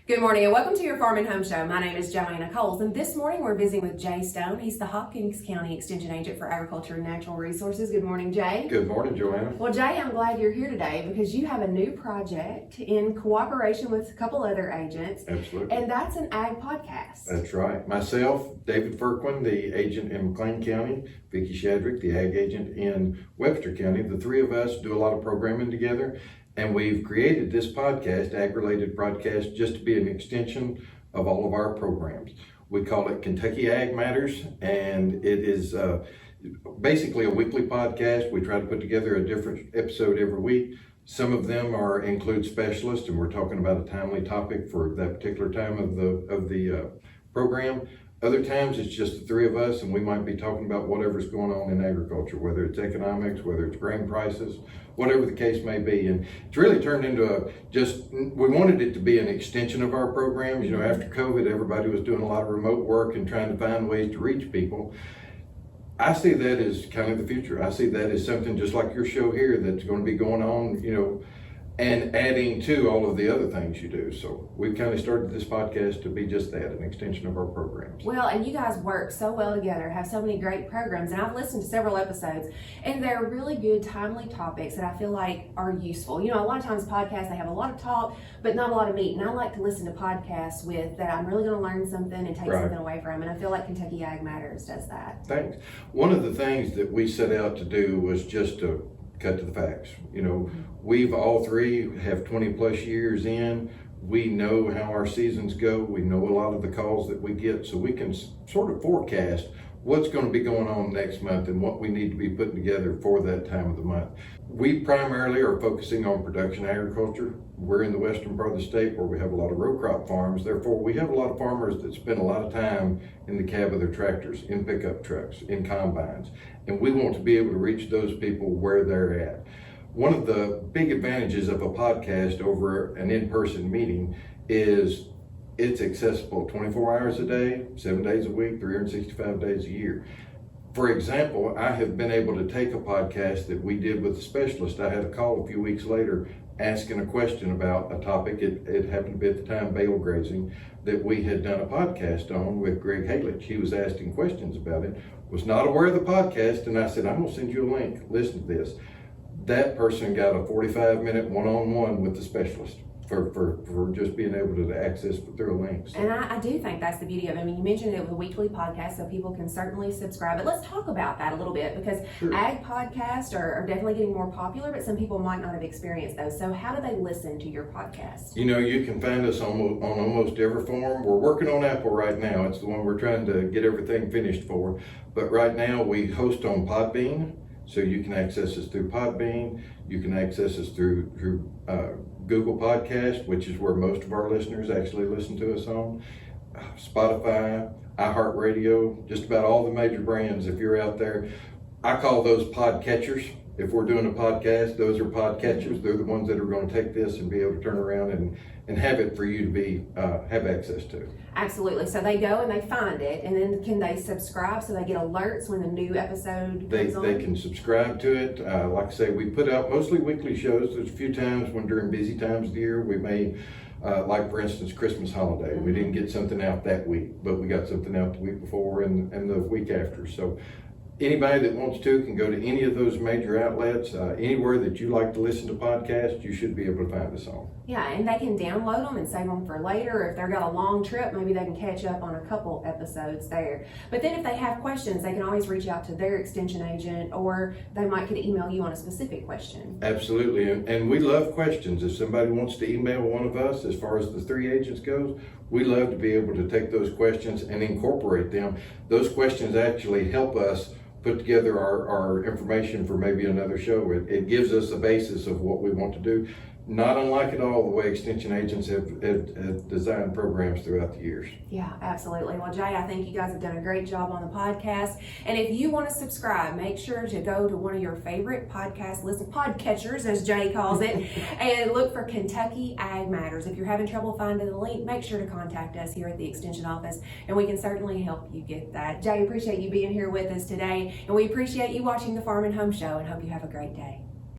Good morning and welcome to your Farm and Home Show. My name is Joanna Coles, and this morning we're visiting with Jay Stone. He's the Hopkins County Extension Agent for Agriculture and Natural Resources. Good morning, Jay. Good morning, Joanna. Well, Jay, I'm glad you're here today because you have a new project in cooperation with a couple other agents. Absolutely. And that's an ag podcast. That's right. Myself, David Firquin, the agent in McLean County, Vicki Shadrick, the ag agent in Webster County. The three of us do a lot of programming together. And we've created this podcast, ag-related broadcast, just to be an extension of all of our programs. We call it Kentucky Ag Matters, and it is basically a weekly podcast. We try to put together a different episode every week. Some of them include specialists, and we're talking about a timely topic for that particular time of the program. Other times it's just the three of us, and we might be talking about whatever's going on in agriculture, whether it's economics, whether it's grain prices, whatever the case may be. And it's really turned into we wanted it to be an extension of our programs. You know, after COVID, everybody was doing a lot of remote work and trying to find ways to reach people. I see that as kind of the future. I see that as something just like your show here that's going to be going on, you know, and adding to all of the other things you do. So we've kind of started this podcast to be just that, an extension of our programs. Well, and you guys work so well together, have so many great programs, and I've listened to several episodes, and they're really good, timely topics that I feel like are useful. You know, a lot of times podcasts, they have a lot of talk, but not a lot of meat, and I like to listen to podcasts with that I'm really going to learn something and take something away from, and I feel like Kentucky Ag Matters does that. Thanks. One of the things that we set out to do was just to cut to the facts. You know, we've all three have 20 plus years in. We know how our seasons go. We know a lot of the calls that we get, so we can sort of forecast what's going to be going on next month and what we need to be putting together for that time of the month. We primarily are focusing on production agriculture. We're in the western part of the state where we have a lot of row crop farms. Therefore, we have a lot of farmers that spend a lot of time in the cab of their tractors, in pickup trucks, in combines. And we want to be able to reach those people where they're at. One of the big advantages of a podcast over an in-person meeting is it's accessible 24 hours a day, 7 days a week, 365 days a year. For example, I have been able to take a podcast that we did with a specialist. I had a call a few weeks later asking a question about a topic. It happened to be at the time bale grazing that we had done a podcast on with Greg Halich. He was asking questions about it, was not aware of the podcast, and I said, I'm going to send you a link. Listen to this. That person got a 45-minute one-on-one with the specialist for just being able to access through a link. So. And I do think that's the beauty of it. I mean, you mentioned it was a weekly podcast, so people can certainly subscribe. But let's talk about that a little bit, because ag podcasts are definitely getting more popular, but some people might not have experienced those. So how do they listen to your podcast? You know, you can find us on almost every form. We're working on Apple right now. It's the one we're trying to get everything finished for. But right now we host on Podbean, so you can access us through Podbean. You can access us through Google Podcast, which is where most of our listeners actually listen to us on. Spotify, iHeartRadio, just about all the major brands. If you're out there, I call those podcatchers. If we're doing a podcast, those are podcatchers. They're the ones that are going to take this and be able to turn around and have it for you to have access to. Absolutely. So they go and they find it, and then can they subscribe so they get alerts when the new episode comes on? They can subscribe to it. Like I say, we put out mostly weekly shows. There's a few times when during busy times of the year we may, like for instance, Christmas holiday. We didn't get something out that week, but we got something out the week before and the week after. So anybody that wants to can go to any of those major outlets. Anywhere that you like to listen to podcasts, you should be able to find us on. Yeah, and they can download them and save them for later. If they've got a long trip, maybe they can catch up on a couple episodes there. But then if they have questions, they can always reach out to their extension agent, or they might could email you on a specific question. Absolutely, and we love questions. If somebody wants to email one of us, as far as the three agents goes, we love to be able to take those questions and incorporate them. Those questions actually help us put together our information for maybe another show. It gives us a basis of what we want to do. Not unlike at all the way extension agents have designed programs throughout the years. Yeah, absolutely. Well, Jay, I think you guys have done a great job on the podcast. And if you want to subscribe, make sure to go to one of your favorite podcatchers, as Jay calls it, and look for Kentucky Ag Matters. If you're having trouble finding the link, make sure to contact us here at the Extension office, and we can certainly help you get that. Jay, appreciate you being here with us today, and we appreciate you watching the Farm and Home Show, and hope you have a great day.